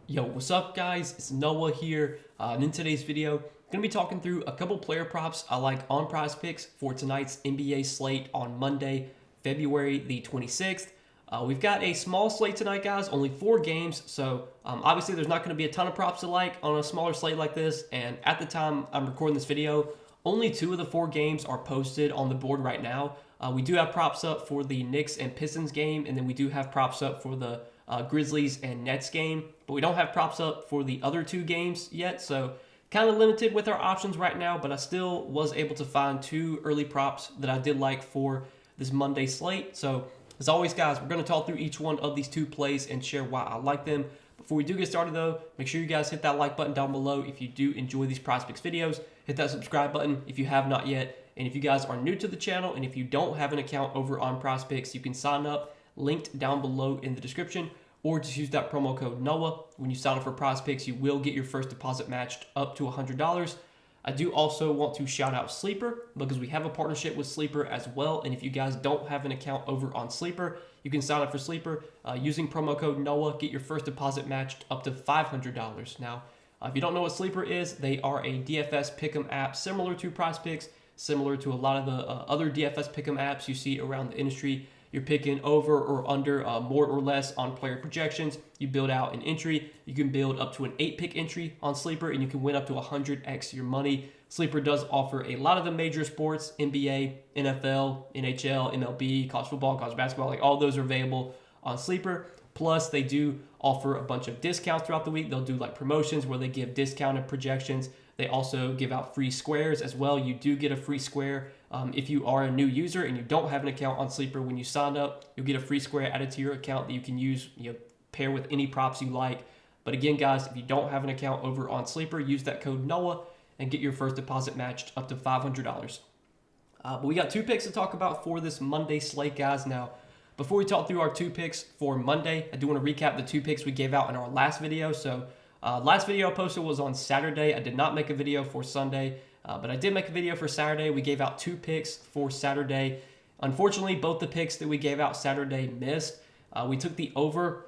Yo, what's up guys? It's Noah here, and in today's video, I'm going to be talking through a couple player props I like on Prizepicks for tonight's NBA slate on Monday, February the 26th. We've got a small slate tonight, guys, only 4 games, so obviously there's not going to be a ton of props to like on a smaller slate like this, and at the time I'm recording this video, only 2 of the 4 games are posted on the board right now. We do have props up for the Knicks and Pistons game, and then we do have props up for the Grizzlies and Nets game, but we don't have props up for the other 2 games yet, so kind of limited with our options right now, but I still was able to find 2 early props that I did like for this Monday slate. So as always, guys, we're going to talk through each one of these 2 plays and share why I like them. Before we do get started, though, make sure you guys hit that like button down below if you do enjoy these Prizepicks videos. Hit that subscribe button if you have not yet. And if you guys are new to the channel and if you don't have an account over on Prizepicks, you can sign up, linked down below in the description, or just use that promo code NOAH. When you sign up for Prizepicks, you will get your first deposit matched up to $100. I do also want to shout out Sleeper because we have a partnership with Sleeper as well. And if you guys don't have an account over on Sleeper, you can sign up for Sleeper using promo code NOAH, get your first deposit matched up to $500. Now, if you don't know what Sleeper is, they are a DFS pick'em app similar to Prizepicks, similar to a lot of the other DFS pick'em apps you see around the industry. You're picking over or under, more or less on player projections. You build out an entry. You can build up to an 8-pick entry on Sleeper, and you can win up to 100x your money. Sleeper does offer a lot of the major sports, NBA, NFL, NHL, MLB, college football, college basketball, like all those are available on Sleeper. Plus, they do offer a bunch of discounts throughout the week. They'll do like promotions where they give discounted projections. They also give out free squares as well. You do get a free square if you are a new user and you don't have an account on Sleeper. When you sign up, you'll get a free square added to your account that you can use, pair with any props you like. But again, guys, if you don't have an account over on Sleeper, use that code NOAH and get your first deposit matched up to $500. But we got 2 picks to talk about for this Monday slate, guys. Now, before we talk through our 2 picks for Monday, I do want to recap the 2 picks we gave out in our last video. So last video I posted was on Saturday. I did not make a video for Sunday, but I did make a video for Saturday. We gave out 2 picks for Saturday. Unfortunately, both the picks that we gave out Saturday missed. We took the over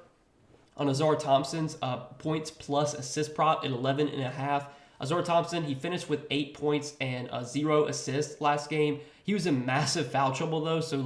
on Azar Thompson's points plus assist prop at 11.5. Azar Thompson, he finished with 8 points and 0 assists last game. He was in massive foul trouble, though, so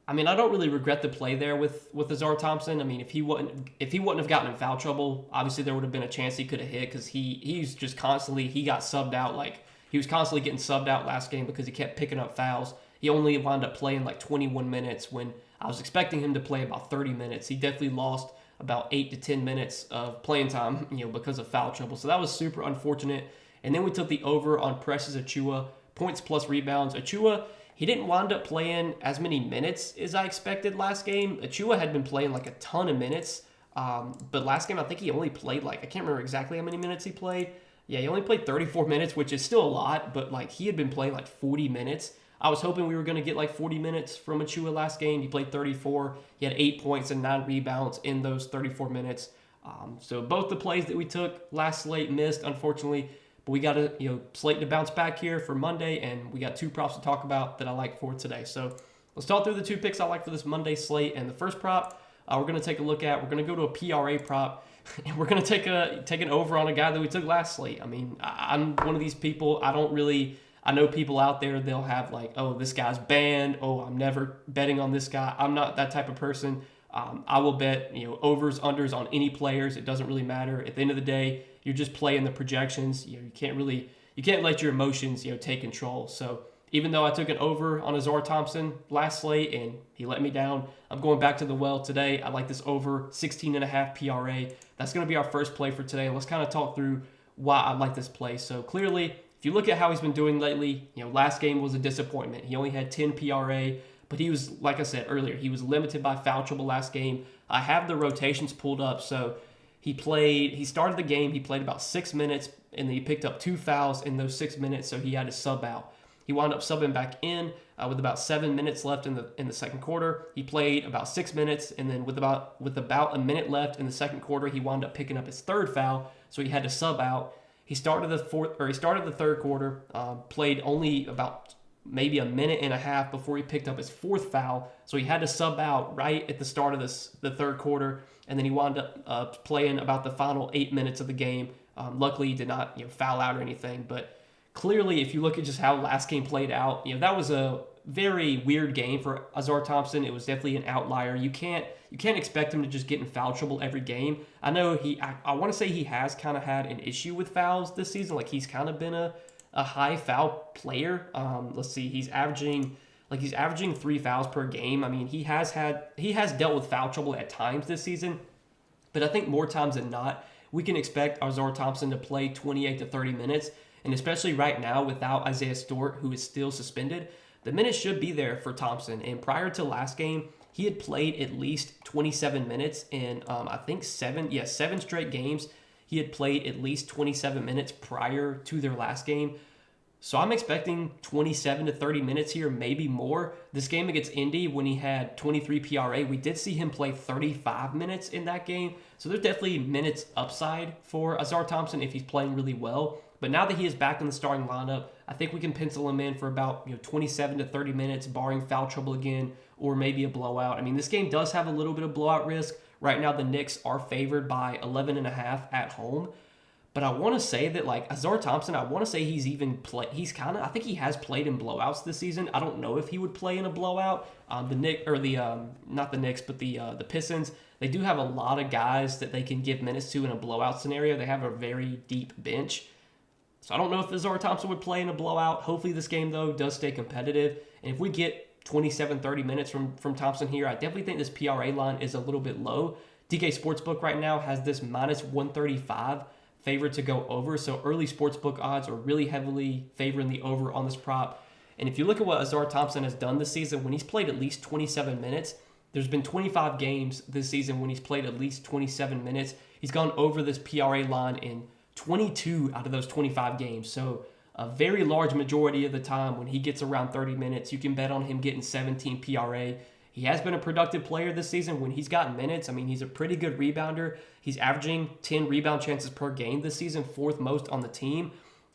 I don't really regret the play there with Azar Thompson. I mean, if he wouldn't have gotten in foul trouble, obviously there would have been a chance he could have hit because he's just constantly, he got subbed out. Like, he was constantly getting subbed out last game because he kept picking up fouls. He only wound up playing like 21 minutes when I was expecting him to play about 30 minutes. He definitely lost about 8 to 10 minutes of playing time, because of foul trouble. So that was super unfortunate. And then we took the over on Precious Achiuwa, points plus rebounds. Achiuwa, he didn't wind up playing as many minutes as I expected last game. Achiuwa had been playing like a ton of minutes, but last game I think he only played I can't remember exactly how many minutes he played. Yeah, he only played 34 minutes, which is still a lot, but he had been playing 40 minutes. I was hoping we were going to get 40 minutes from Achiuwa last game. He played 34. He had 8 points and 9 rebounds in those 34 minutes. So both the plays that we took last slate missed, unfortunately. But we got to slate to bounce back here for Monday, and we got 2 props to talk about that I like for today. So let's talk through the 2 picks I like for this Monday slate. And the first prop we're going to take a look at, we're going to go to a PRA prop, and we're going to take an over on a guy that we took last slate. I mean, I'm one of these people, I know people out there, they'll have oh, this guy's banned. Oh, I'm never betting on this guy. I'm not that type of person. I will bet, overs, unders on any players. It doesn't really matter. At the end of the day, you're just playing the projections. You can't let your emotions, take control. So even though I took an over on Azar Thompson last slate and he let me down, I'm going back to the well today. I like this over 16.5 PRA. That's going to be our first play for today. Let's kind of talk through why I like this play. So clearly, if you look at how he's been doing lately, last game was a disappointment. He only had 10 PRA, but he was, like I said earlier, he was limited by foul trouble last game. I have the rotations pulled up, so he started the game, he played about 6 minutes, and then he picked up 2 fouls in those 6 minutes, so he had to sub out. He wound up subbing back in with about 7 minutes left in the second quarter. He played about 6 minutes, and then with about a minute left in the second quarter, he wound up picking up his 3rd foul, so he had to sub out. He started the third quarter, played only about maybe a minute and a half before he picked up his fourth foul. So he had to sub out right at the start of the third quarter, and then he wound up playing about the final 8 minutes of the game. Luckily, he did not foul out or anything. But clearly, if you look at just how last game played out, that was a very weird game for Azar Thompson. It was definitely an outlier. You can't expect him to just get in foul trouble every game. I know I want to say he has kind of had an issue with fouls this season. Like he's kind of been a high foul player. Let's see, he's averaging 3 fouls per game. I mean, he has dealt with foul trouble at times this season, but I think more times than not, we can expect Azar Thompson to play 28 to 30 minutes, and especially right now without Isaiah Stewart, who is still suspended, the minutes should be there for Thompson. And prior to last game, he had played at least 27 minutes in I think 7 straight games. He had played at least 27 minutes prior to their last game. So I'm expecting 27 to 30 minutes here, maybe more. This game against Indy, when he had 23 PRA, we did see him play 35 minutes in that game. So there's definitely minutes upside for Azar Thompson if he's playing really well. But now that he is back in the starting lineup, I think we can pencil him in for about 27 to 30 minutes, barring foul trouble again, or maybe a blowout. I mean, this game does have a little bit of blowout risk. Right now, the Knicks are favored by 11.5 at home. But I want to say that, like, Azar Thompson, I want to say he's even I think he has played in blowouts this season. I don't know if he would play in a blowout. Not the Knicks, but the Pistons, they do have a lot of guys that they can give minutes to in a blowout scenario. They have a very deep bench. So I don't know if Azar Thompson would play in a blowout. Hopefully this game, though, does stay competitive. And if we get 27, 30 minutes from Thompson here, I definitely think this PRA line is a little bit low. DK Sportsbook right now has this minus 135 favored to go over. So early sportsbook odds are really heavily favoring the over on this prop. And if you look at what Azar Thompson has done this season, when he's played at least 27 minutes, there's been 25 games this season when he's played at least 27 minutes. He's gone over this PRA line in 22 out of those 25 games. So a very large majority of the time when he gets around 30 minutes, you can bet on him getting 17 PRA. He has been a productive player this season when he's gotten minutes. I mean, he's a pretty good rebounder. He's averaging 10 rebound chances per game this season, fourth most on the team.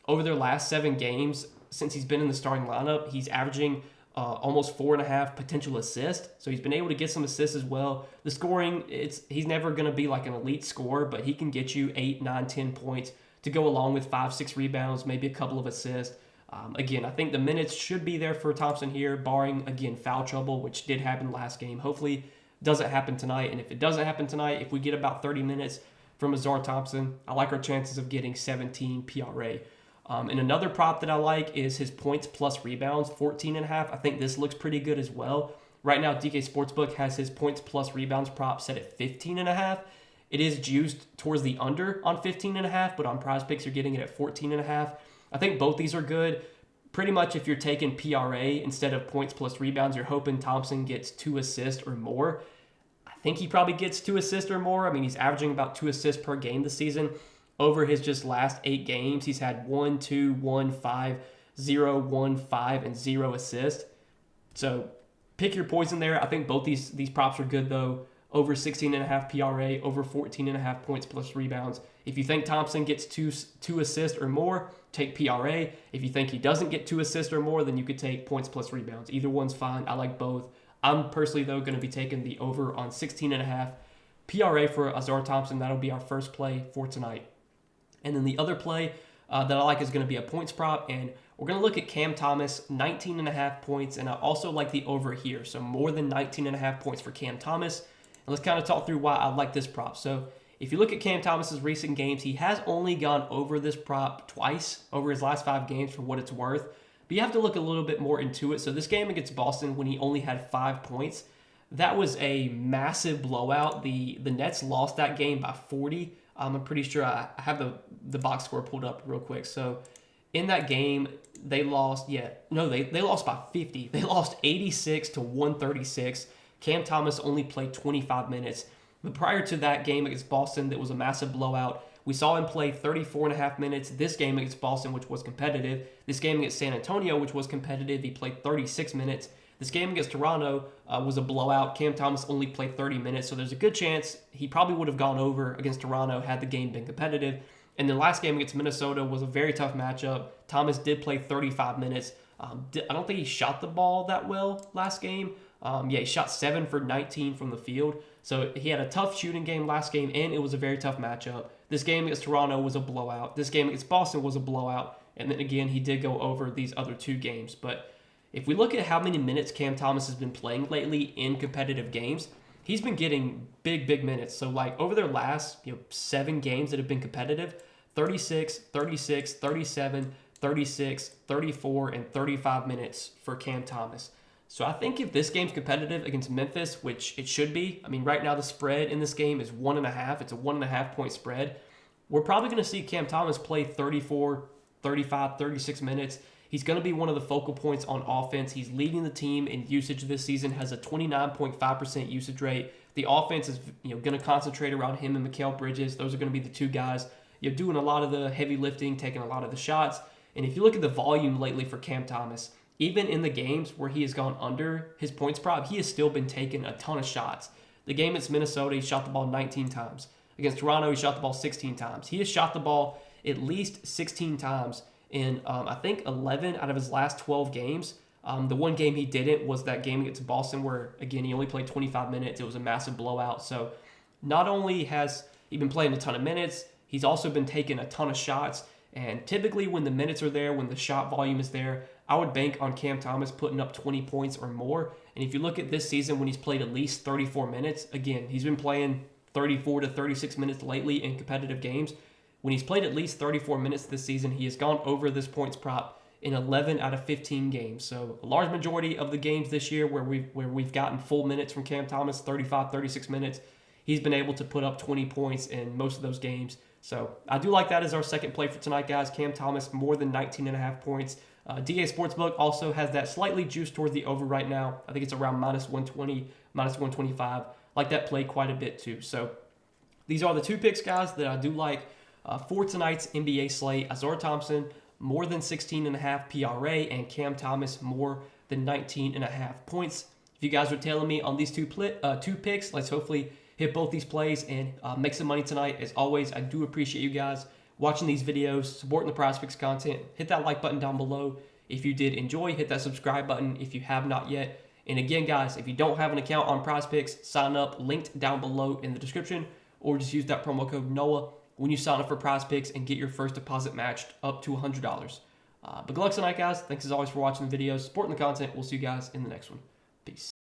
Over their last 7 games, since he's been in the starting lineup, he's averaging almost 4.5 potential assists. So he's been able to get some assists as well. The scoring, he's never going to be like an elite scorer, but he can get you 8, 9, 10 points to go along with 5, 6 rebounds, maybe a couple of assists. Again, I think the minutes should be there for Thompson here, barring, again, foul trouble, which did happen last game. Hopefully doesn't happen tonight. And if it doesn't happen tonight, if we get about 30 minutes from Azar Thompson, I like our chances of getting 17 PRA. And another prop that I like is his points plus rebounds, 14.5. I think this looks pretty good as well. Right now, DK Sportsbook has his points plus rebounds prop set at 15.5. It is juiced towards the under on 15.5, but on Prizepicks, you're getting it at 14.5. I think both these are good. Pretty much if you're taking PRA instead of points plus rebounds, you're hoping Thompson gets 2 assists or more. I think he probably gets 2 assists or more. I mean, he's averaging about 2 assists per game this season. Over his just last 8 games, he's had 1, 2, 1, 5, 0, 1, 5, and 0 assists. So pick your poison there. I think both these props are good, though. Over 16.5 PRA, over 14.5 points plus rebounds. If you think Thompson gets two assists or more, take PRA. If you think he doesn't get 2 assists or more, then you could take points plus rebounds. Either one's fine. I like both. I'm personally, though, going to be taking the over on 16.5 PRA for Azar Thompson. That'll be our first play for tonight. And then the other play that I like is going to be a points prop, and we're going to look at Cam Thomas, 19.5 points, and I also like the over here, so more than 19.5 points for Cam Thomas. And let's kind of talk through why I like this prop. So if you look at Cam Thomas's recent games, he has only gone over this prop twice over his last 5 games for what it's worth, but you have to look a little bit more into it. So this game against Boston, when he only had 5 points, that was a massive blowout. The Nets lost that game by 40. I'm pretty sure I have the box score pulled up real quick. So in that game, they lost, they lost by 50. They lost 86 to 136. Cam Thomas only played 25 minutes. But prior to that game against Boston, that was a massive blowout. We saw him play 34.5 minutes. This game against Boston, which was competitive. This game against San Antonio, which was competitive, he played 36 minutes. This game against Toronto was a blowout. Cam Thomas only played 30 minutes, so there's a good chance he probably would have gone over against Toronto had the game been competitive. And the last game against Minnesota was a very tough matchup. Thomas did play 35 minutes. I don't think he shot the ball that well last game. Yeah, he shot 7 for 19 from the field. So he had a tough shooting game last game, and it was a very tough matchup. This game against Toronto was a blowout. This game against Boston was a blowout. And then again, he did go over these other 2 games. But if we look at how many minutes Cam Thomas has been playing lately in competitive games, he's been getting big minutes. So like over their last 7 games that have been competitive, 36, 36, 37, 36, 34, and 35 minutes for Cam Thomas. So I think if this game's competitive against Memphis, which it should be, I mean, right now the spread in this game is 1.5. It's a 1.5 point spread. We're probably going to see Cam Thomas play 34, 35, 36 minutes. He's going to be one of the focal points on offense. He's leading the team in usage this season, has a 29.5% usage rate. The offense is going to concentrate around him and Mikal Bridges. Those are going to be the 2 guys doing a lot of the heavy lifting, taking a lot of the shots. And if you look at the volume lately for Cam Thomas, even in the games where he has gone under his points prop, he has still been taking a ton of shots. The game against Minnesota, he shot the ball 19 times. Against Toronto, he shot the ball 16 times. He has shot the ball at least 16 times in, I think, 11 out of his last 12 games. The one game he didn't was that game against Boston where, again, he only played 25 minutes. It was a massive blowout. So not only has he been playing a ton of minutes, he's also been taking a ton of shots. And typically when the minutes are there, when the shot volume is there, I would bank on Cam Thomas putting up 20 points or more. And if you look at this season when he's played at least 34 minutes, again, he's been playing 34 to 36 minutes lately in competitive games. When he's played at least 34 minutes this season, he has gone over this points prop in 11 out of 15 games. So a large majority of the games this year where we've gotten full minutes from Cam Thomas, 35, 36 minutes, he's been able to put up 20 points in most of those games. So I do like that as our second play for tonight, guys. Cam Thomas, more than 19.5 points. DA Sportsbook also has that slightly juiced towards the over right now. I think it's around minus 120, minus 125. Like that play quite a bit too. So these are the 2 picks, guys, that I do like for tonight's NBA slate. Azar Thompson, more than 16.5 PRA, and Cam Thomas, more than 19.5 points. If you guys are telling me on these 2 picks, let's hopefully hit both these plays and make some money tonight. As always, I do appreciate you guys watching these videos, supporting the Prizepicks content. Hit that like button down below if you did enjoy. Hit that subscribe button if you have not yet. And again, guys, if you don't have an account on Prizepicks, sign up, linked down below in the description, or just use that promo code NOAH when you sign up for Prizepicks and get your first deposit matched up to $100. But good luck tonight, guys. Thanks as always for watching the videos, supporting the content. We'll see you guys in the next one. Peace.